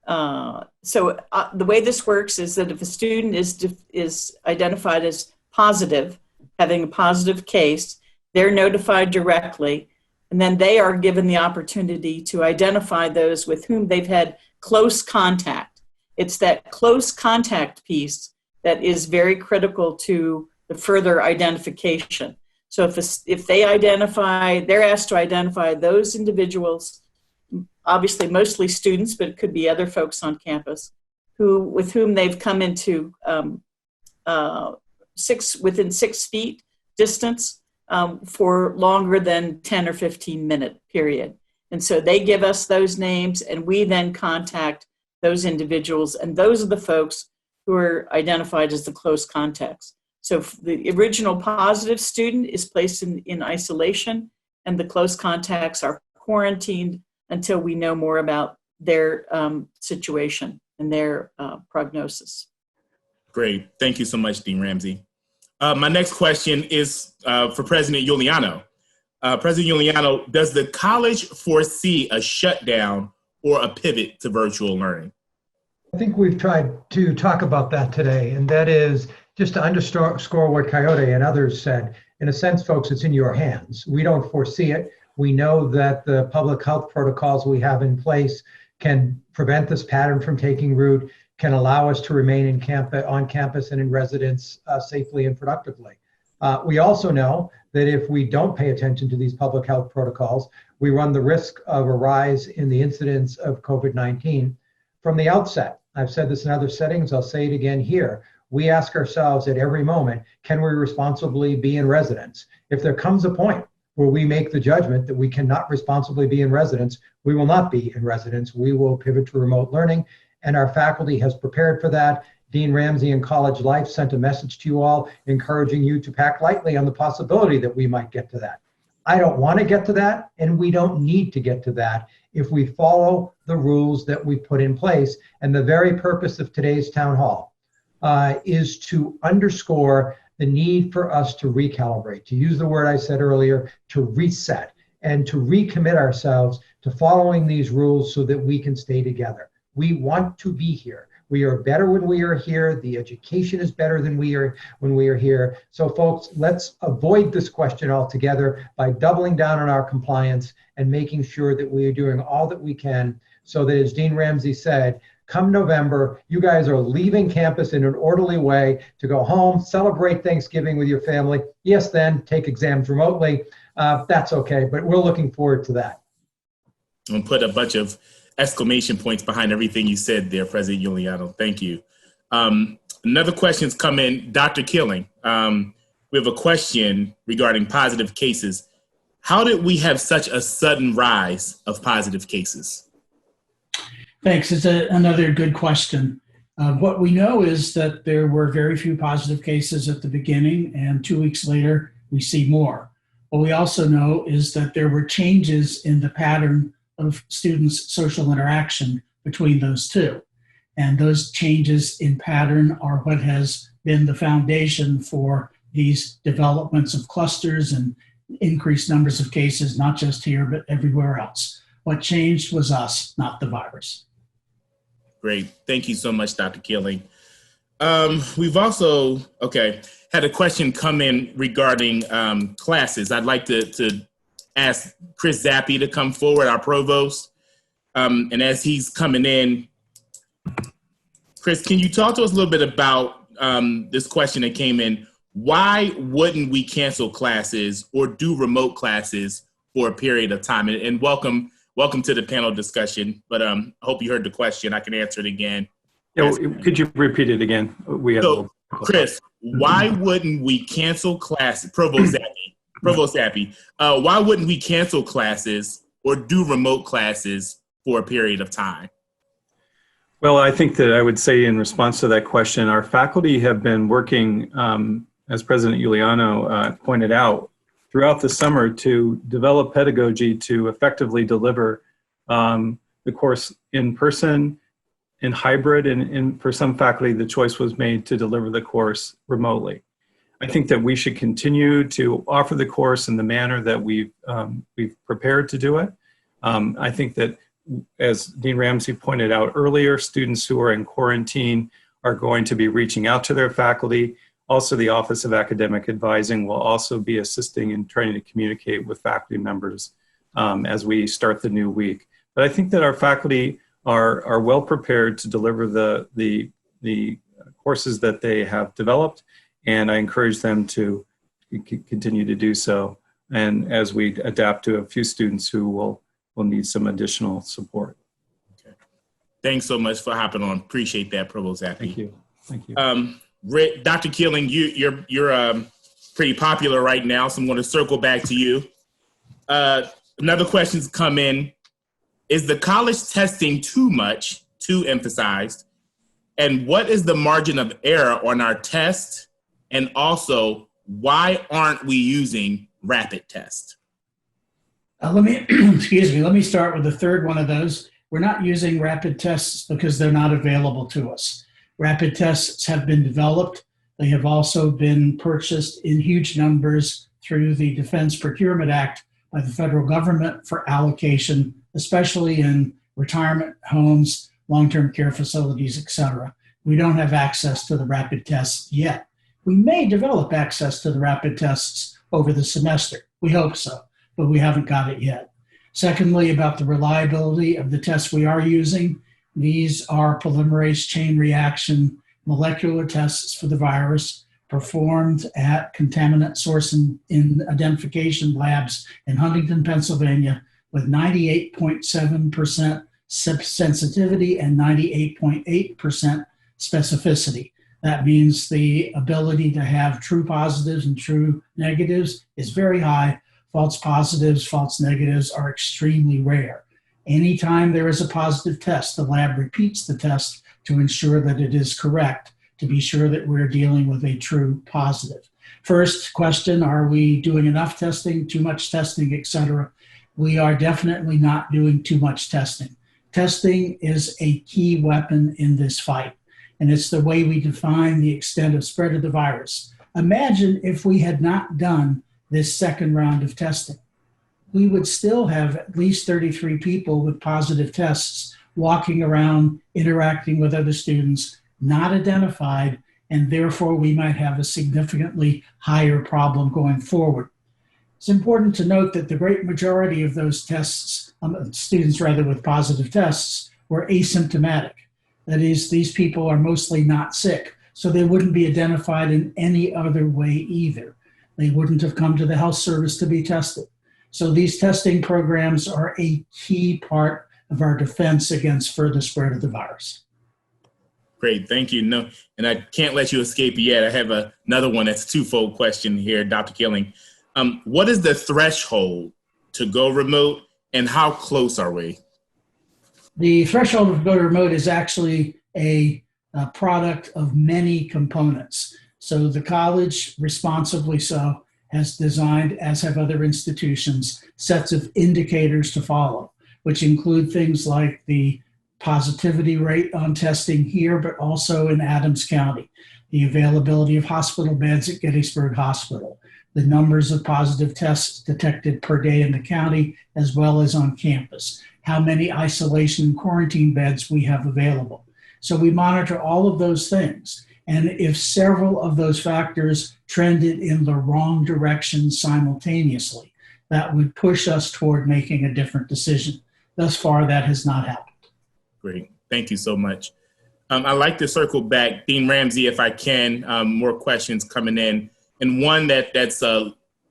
the way this works is that if a student is identified as positive, having a positive case, they're notified directly, and then they are given the opportunity to identify those with whom they've had close contact. It's that close contact piece that is very critical to the further identification. So if they're asked to identify those individuals, obviously mostly students, but it could be other folks on campus, with whom they've come into within 6 feet distance for longer than 10 or 15 minute period. And so they give us those names, and we then contact those individuals, and those are the folks who are identified as the close contacts. So if the original positive student is placed in isolation, and the close contacts are quarantined until we know more about their situation and their prognosis. Great. Thank you so much, Dean Ramsey. My next question is for President Giuliano. President Giuliano, does the college foresee a shutdown or a pivot to virtual learning? I think we've tried to talk about that today, and that is just to underscore what Coyote and others said. In a sense, folks, it's in your hands. We don't foresee it. We know that the public health protocols we have in place can prevent this pattern from taking root, can allow us to remain on campus and in residence safely and productively. We also know that if we don't pay attention to these public health protocols, we run the risk of a rise in the incidence of COVID-19 from the outset. I've said this in other settings, I'll say it again here. We ask ourselves at every moment, can we responsibly be in residence? If there comes a point where we make the judgment that we cannot responsibly be in residence, we will not be in residence. We will pivot to remote learning, and our faculty has prepared for that. Dean Ramsey in College Life sent a message to you all encouraging you to pack lightly on the possibility that we might get to that. I don't want to get to that, and we don't need to get to that if we follow the rules that we put in place. And the very purpose of today's town hall is to underscore the need for us to recalibrate, to use the word I said earlier, to reset and to recommit ourselves to following these rules so that we can stay together. We want to be here. We are better when we are here. The education is better than we are when we are here. So folks, let's avoid this question altogether by doubling down on our compliance and making sure that we are doing all that we can so that, as Dean Ramsey said, come November, you guys are leaving campus in an orderly way to go home, celebrate Thanksgiving with your family. Yes, then take exams remotely. That's okay, but we're looking forward to that. I'll put a bunch of exclamation points behind everything you said there, President Giuliano. Thank you. Another question's come in. Dr. Killing, we have a question regarding positive cases. How did we have such a sudden rise of positive cases? Thanks. It's another good question. What we know is that there were very few positive cases at the beginning, and 2 weeks later, we see more. What we also know is that there were changes in the pattern of students' social interaction between those two. And those changes in pattern are what has been the foundation for these developments of clusters and increased numbers of cases, not just here, but everywhere else. What changed was us, not the virus. Great. Thank you so much, Dr. Keeling. We've also, had a question come in regarding classes. I'd like to ask Chris Zappi to come forward, our provost. And as he's coming in, Chris, can you talk to us a little bit about this question that came in? Why wouldn't we cancel classes or do remote classes for a period of time? And welcome to the panel discussion, but I hope you heard the question. I can answer it again. Yeah, could you repeat it again? Chris, why wouldn't we cancel classes? Provost Zappi, why wouldn't we cancel classes or do remote classes for a period of time? Well, I think that I would say in response to that question, our faculty have been working, as President Giuliano pointed out, throughout the summer to develop pedagogy to effectively deliver the course in person, in hybrid, and for some faculty, the choice was made to deliver the course remotely. I think that we should continue to offer the course in the manner that we've prepared to do it. I think that, as Dean Ramsey pointed out earlier, students who are in quarantine are going to be reaching out to their faculty. Also, the Office of Academic Advising will also be assisting in trying to communicate with faculty members as we start the new week. But I think that our faculty are well prepared to deliver the courses that they have developed, and I encourage them to continue to do so. And as we adapt to a few students who will need some additional support. Okay. Thanks so much for hopping on. Appreciate that, Provost Zappi. Thank you. Rick, Dr. Keeling, you're pretty popular right now, so I'm going to circle back to you. Another question's come in. Is the college testing too much, too emphasized? And what is the margin of error on our test? And also, why aren't we using rapid tests? Let me start with the third one of those. We're not using rapid tests because they're not available to us. Rapid tests have been developed. They have also been purchased in huge numbers through the Defense Procurement Act by the federal government for allocation, especially in retirement homes, long-term care facilities, et cetera. We don't have access to the rapid tests yet. We may develop access to the rapid tests over the semester. We hope so, but we haven't got it yet. Secondly, about the reliability of the tests we are using, these are polymerase chain reaction molecular tests for the virus performed at contaminant source in identification labs in Huntington, Pennsylvania, with 98.7% sensitivity and 98.8% specificity. That means the ability to have true positives and true negatives is very high. False positives, false negatives are extremely rare. Anytime there is a positive test, the lab repeats the test to ensure that it is correct, to be sure that we're dealing with a true positive. First question, are we doing enough testing, too much testing, et cetera? We are definitely not doing too much testing. Testing is a key weapon in this fight, and it's the way we define the extent of spread of the virus. Imagine if we had not done this second round of testing. We would still have at least 33 people with positive tests walking around, interacting with other students, not identified, and therefore we might have a significantly higher problem going forward. It's important to note that the great majority of those tests, students rather with positive tests, were asymptomatic. That is, these people are mostly not sick, so they wouldn't be identified in any other way either. They wouldn't have come to the health service to be tested. So these testing programs are a key part of our defense against further spread of the virus. Great, thank you. No, and I can't let you escape yet. I have another one that's a twofold question here, Dr. Keeling. What is the threshold to go remote, and how close are we? The threshold of go to remote is actually a product of many components. So the college, responsibly so, has designed, as have other institutions, sets of indicators to follow, which include things like the positivity rate on testing here, but also in Adams County, the availability of hospital beds at Gettysburg Hospital, the numbers of positive tests detected per day in the county, as well as on campus, how many isolation and quarantine beds we have available. So we monitor all of those things. And if several of those factors trended in the wrong direction simultaneously, that would push us toward making a different decision. Thus far, that has not happened. Great. Thank you so much. I'd like to circle back. Dean Ramsey, if I can, more questions coming in. And one that's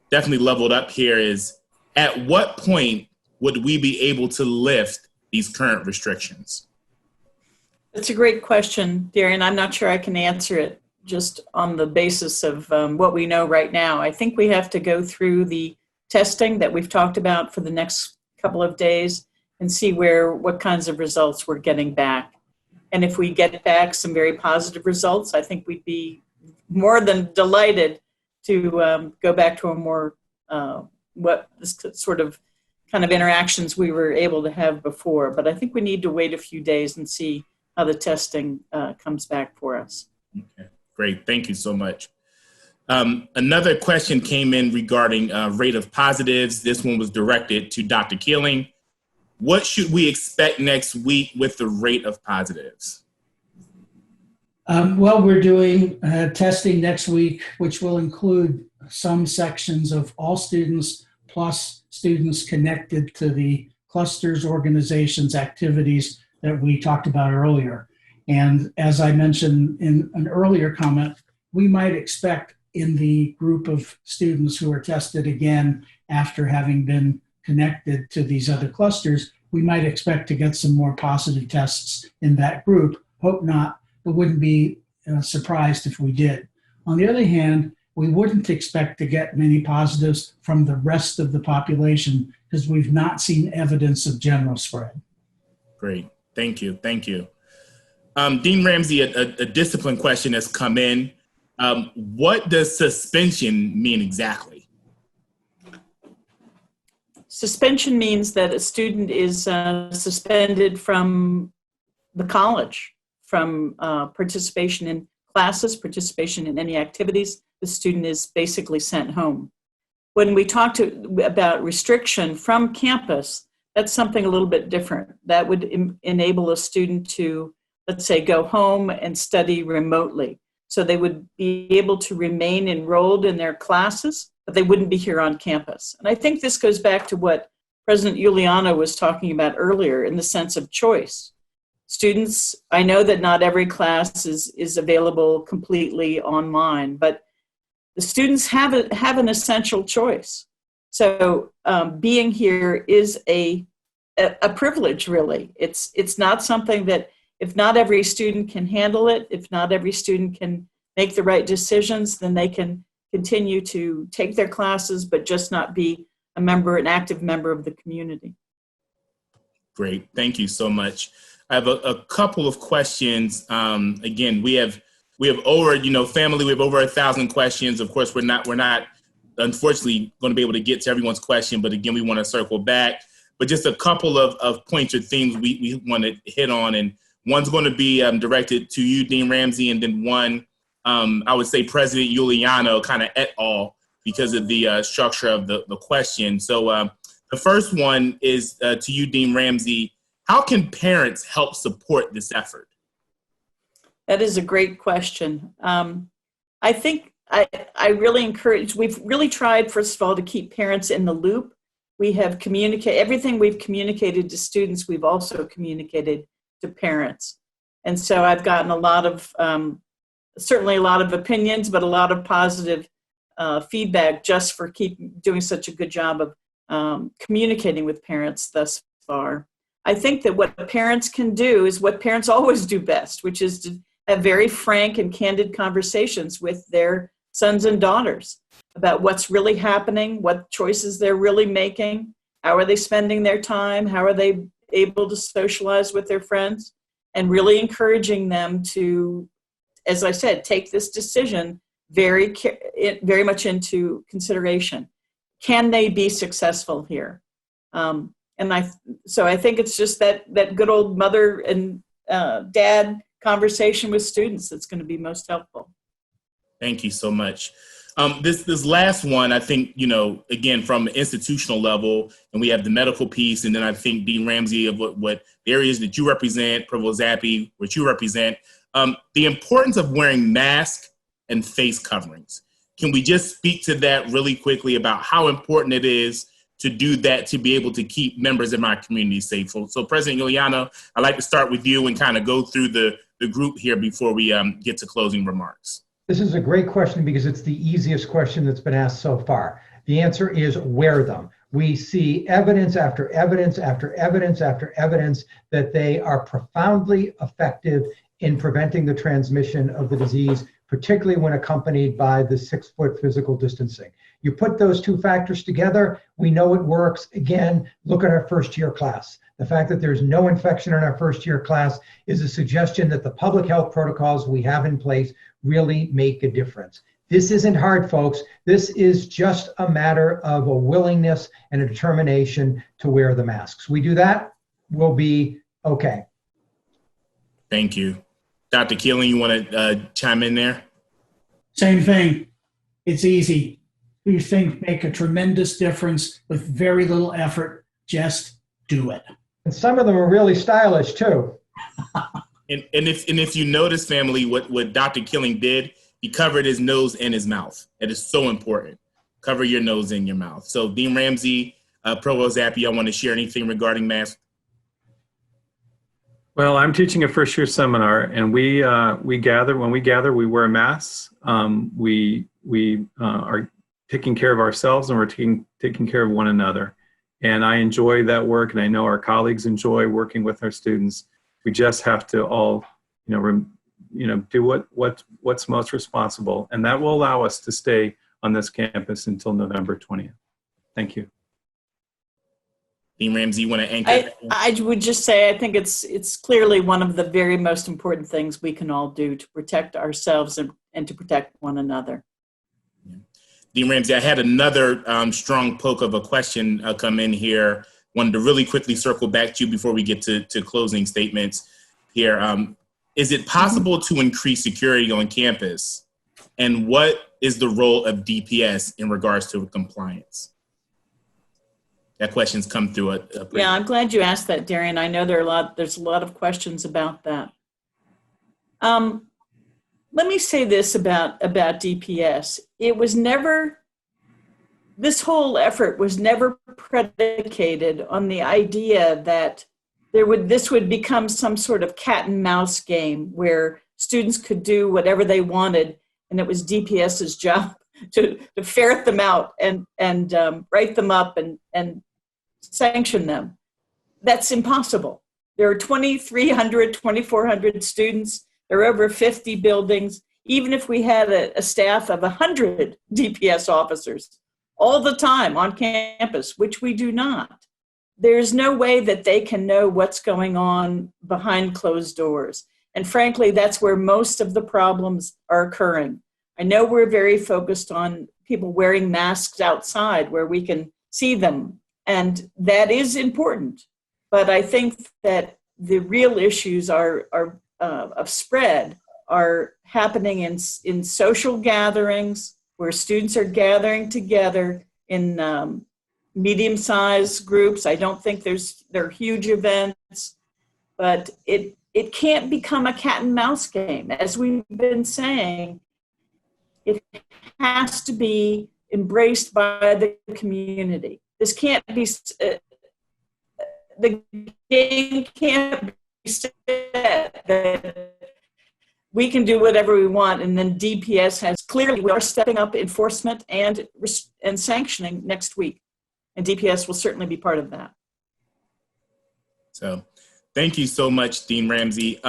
definitely leveled up here is, at what point would we be able to lift these current restrictions? That's a great question, Darren. I'm not sure I can answer it just on the basis of what we know right now. I think we have to go through the testing that we've talked about for the next couple of days and see what kinds of results we're getting back. And if we get back some very positive results, I think we'd be more than delighted to go back to a more kind of interactions we were able to have before. But I think we need to wait a few days and see how the testing comes back for us. Okay, great. Thank you so much. Another question came in regarding rate of positives. This one was directed to Dr. Keeling. What should we expect next week with the rate of positives? Well, we're doing testing next week, which will include some sections of all students plus students connected to the clusters, organizations, activities that we talked about earlier. And as I mentioned in an earlier comment, we might expect in the group of students who are tested again after having been connected to these other clusters, we might expect to get some more positive tests in that group. Hope not, but wouldn't be surprised if we did. On the other hand, we wouldn't expect to get many positives from the rest of the population because we've not seen evidence of general spread. Great. Thank you. Thank you. Dean Ramsey, a discipline question has come in. What does suspension mean exactly? Suspension means that a student is suspended from the college, from participation in classes, participation in any activities. The student is basically sent home. When we talk about restriction from campus, that's something a little bit different. That would enable a student to, let's say, go home and study remotely. So they would be able to remain enrolled in their classes, but they wouldn't be here on campus. And I think this goes back to what President Giuliano was talking about earlier in the sense of choice. Students, I know that not every class is available completely online, but the students have an essential choice. So being here is a privilege, really. It's not something that, if not every student can handle it, if not every student can make the right decisions, then they can continue to take their classes, but just not be an active member of the community. Great, thank you so much. I have a couple of questions. Again, we have over, family, we have over 1,000 questions. Of course, we're not unfortunately going to be able to get to everyone's question, but again, we want to circle back. But just a couple of points or themes we want to hit on, and one's going to be directed to you, Dean Ramsey, and then one, I would say President Giuliano, kind of et al., because of the structure of the question. So the first one is to you, Dean Ramsey. How can parents help support this effort? That is a great question. I think I really encourage, we've really tried, first of all, to keep parents in the loop. We have communicated, everything we've communicated to students, we've also communicated to parents. And so I've gotten a lot of, certainly a lot of opinions, but a lot of positive feedback just for doing such a good job of communicating with parents thus far. I think that what parents can do is what parents always do best, which is to have very frank and candid conversations with their sons and daughters about what's really happening, what choices they're really making, how are they spending their time, how are they able to socialize with their friends, and really encouraging them to, as I said, take this decision very much into consideration. Can they be successful here? So I think it's just that good old mother and dad conversation with students that's going to be most helpful. Thank you so much. This last one, I think, again, from an institutional level, and we have the medical piece, and then I think Dean Ramsey of what areas that you represent, Provost Zappi, what you represent, the importance of wearing masks and face coverings. Can we just speak to that really quickly about how important it is to do that, to be able to keep members of my community safe? So President Giuliano, I'd like to start with you and kind of go through the group here before we get to closing remarks. This is a great question because it's the easiest question that's been asked so far. The answer is wear them. We see evidence after evidence after evidence after evidence that they are profoundly effective in preventing the transmission of the disease, particularly when accompanied by the 6-foot physical distancing. You put those two factors together, we know it works. Again, look at our first-year class. The fact that there's no infection in our first-year class is a suggestion that the public health protocols we have in place really make a difference. This isn't hard, folks. This is just a matter of a willingness and a determination to wear the masks. We do that, we'll be okay. Thank you. Dr. Keeling, you want to chime in there? Same thing. It's easy. These things make a tremendous difference with very little effort. Just do it. And some of them are really stylish too. And if you notice, family, what Dr. Keeling did, he covered his nose and his mouth. It is so important. Cover your nose and your mouth. So Dean Ramsey, Provost Zappi, I want to share anything regarding masks? Well, I'm teaching a first-year seminar, and we gather. When we gather, we wear masks. We are taking care of ourselves, and we're taking care of one another. And I enjoy that work, and I know our colleagues enjoy working with our students. We just have to all, do what's most responsible, and that will allow us to stay on this campus until November 20th. Thank you. Dean Ramsey, you want to anchor? I would just say I think it's clearly one of the very most important things we can all do to protect ourselves and to protect one another. Dean Ramsey, I had another strong poke of a question come in here. Wanted to really quickly circle back to you before we get to closing statements here. Is it possible to increase security on campus? And what is the role of DPS in regards to compliance? That question's come through. Yeah, I'm glad you asked that, Darian. I know there's a lot of questions about that. Let me say this about DPS. This whole effort was never predicated on the idea that this would become some sort of cat and mouse game where students could do whatever they wanted, and it was DPS's job to ferret them out and write them up and sanction them. That's impossible. There are 2,300, 2,400 students. There are over 50 buildings. Even if we had a staff of 100 DPS officers all the time on campus, which we do not, there's no way that they can know what's going on behind closed doors. And frankly, that's where most of the problems are occurring. I know we're very focused on people wearing masks outside where we can see them, and that is important. But I think that the real issues of spread are happening in social gatherings where students are gathering together in medium-sized groups. I don't think there are huge events, but it can't become a cat and mouse game. As we've been saying, it has to be embraced by the community. This can't be, the game can't be set that we can do whatever we want, and then DPS has clearly, we are stepping up enforcement and sanctioning next week, and DPS will certainly be part of that. So thank you so much, Dean Ramsey.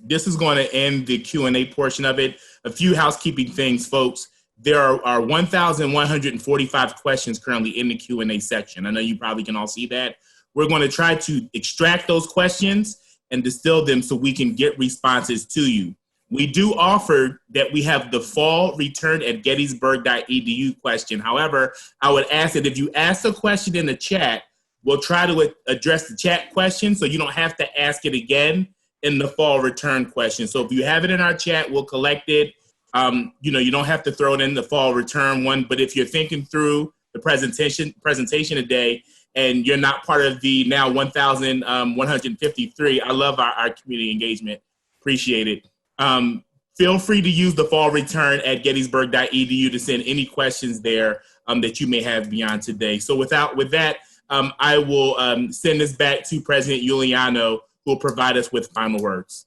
This is going to end the Q&A portion of it. A few housekeeping things, folks. There are 1,145 questions currently in the Q&A section. I know you probably can all see that. We're going to try to extract those questions and distill them so we can get responses to you. We do offer that we have the fall return at gettysburg.edu question. However, I would ask that if you ask a question in the chat, We'll try to address the chat question so you don't have to ask it again in the fall return question. So if you have it in our chat, we'll collect it. You don't have to throw it in the fall return one, but if you're thinking through the presentation today and you're not part of the now 1,153, I love our community engagement. Appreciate it. Feel free to use the fall return at gettysburg.edu to send any questions there that you may have beyond today. So with that, I will send this back to President Giuliano, who will provide us with final words.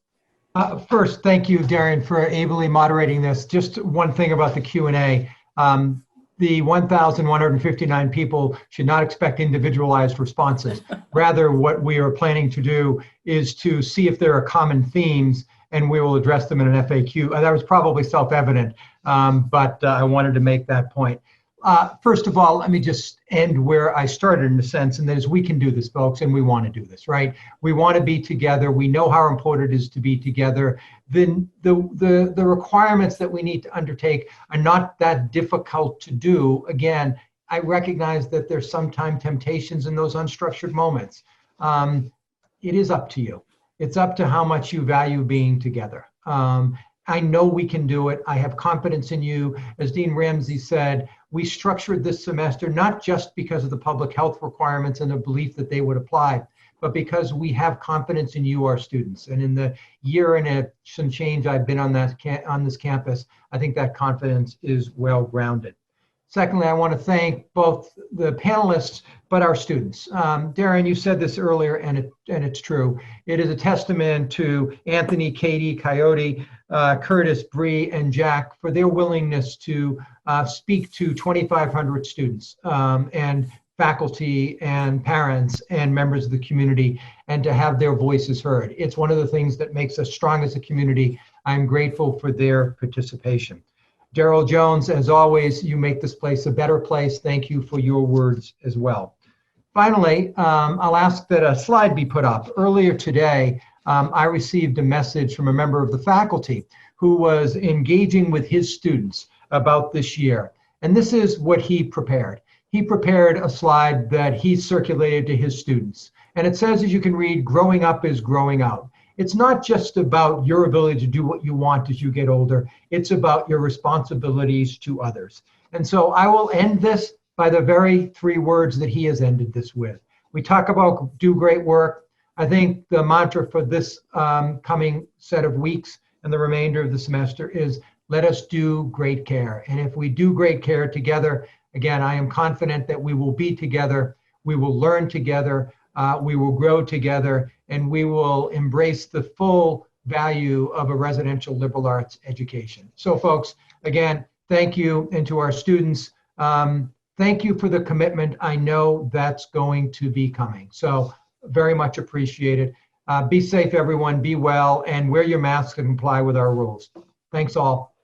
First, thank you, Darian, for ably moderating this. Just one thing about the Q&A. The 1,159 people should not expect individualized responses. Rather, what we are planning to do is to see if there are common themes, and we will address them in an FAQ. That was probably self-evident, but I wanted to make that point. First of all, let me just end where I started in a sense, and that is we can do this, folks, and we want to do this, right? We want to be together. We know how important it is to be together. Then the requirements that we need to undertake are not that difficult to do. Again, I recognize that there's sometimes temptations in those unstructured moments. It is up to you. It's up to how much you value being together. I know we can do it. I have confidence in you. As Dean Ramsey said, we structured this semester not just because of the public health requirements and the belief that they would apply, but because we have confidence in you, our students. And in the year and some change I've been on this campus, I think that confidence is well-grounded. Secondly, I want to thank both the panelists, but our students. Darren, you said this earlier, and it's true. It is a testament to Anthony, Katie, Coyote, Curtis, Bree, and Jack for their willingness to speak to 2,500 students and faculty and parents and members of the community, and to have their voices heard. It's one of the things that makes us strong as a community. I'm grateful for their participation. Daryl Jones, as always, you make this place a better place. Thank you for your words as well. Finally, I'll ask that a slide be put up. Earlier today, I received a message from a member of the faculty who was engaging with his students about this year. And this is what he prepared. He prepared a slide that he circulated to his students. And it says, as you can read, growing up is growing out. It's not just about your ability to do what you want as you get older. It's about your responsibilities to others. And so I will end this by the very three words that he has ended this with. We talk about do great work. I think the mantra for this coming set of weeks and the remainder of the semester is let us do great care. And if we do great care together, again, I am confident that we will be together, we will learn together, we will grow together, and we will embrace the full value of a residential liberal arts education. So folks, again, thank you. And to our students, thank you for the commitment. I know that's going to be coming. So very much appreciated. Be safe, everyone. Be well, and wear your masks and comply with our rules. Thanks all.